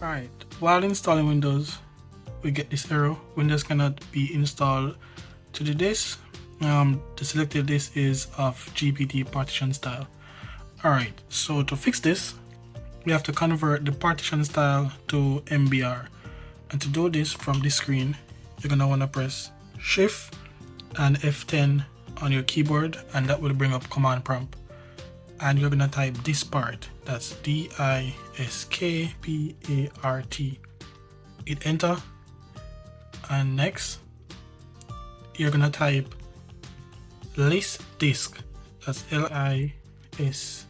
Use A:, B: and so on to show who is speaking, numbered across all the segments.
A: Right, while installing Windows, we get this error: Windows cannot be installed to the disk. The selected disk is of GPT partition style. Alright, so to fix this, we have to convert the partition style to MBR. And to do this from this screen, you're gonna wanna press Shift and F10 on your keyboard, and that will bring up command prompt. And you're gonna type this part, that's DISKPART. Hit enter, and next you're gonna type list disk, that's LIST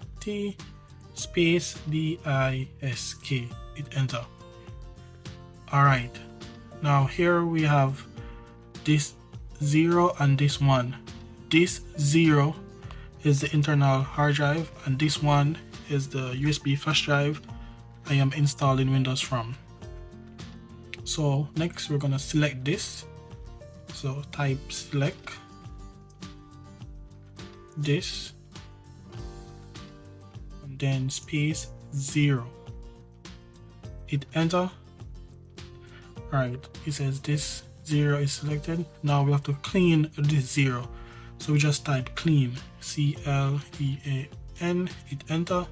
A: space DISK. Hit enter. Alright, now here we have this 0 and this 1. This 0 is the internal hard drive, and this 1 is the USB flash drive I am installing Windows from. So next we're gonna select this. So type select this and then space 0. Hit enter. Alright, it says this 0 is selected. Now we have to clean this 0. So we just type clean, CLEAN, hit enter.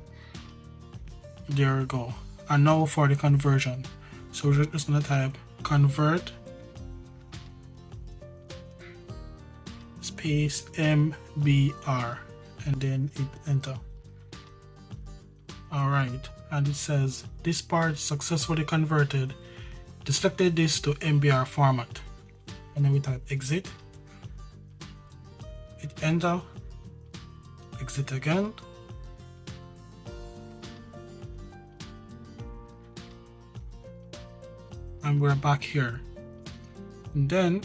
A: There we go. And now for the conversion. So we're just gonna type convert space MBR and then hit enter. Alright, and it says this part successfully converted the selected disk to MBR format. And then we type exit, hit enter, exit again, and we're back here. And then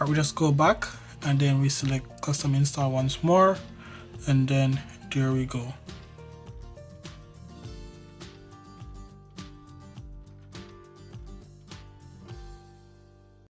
A: we just go back and then we select custom install once more, and then there we go.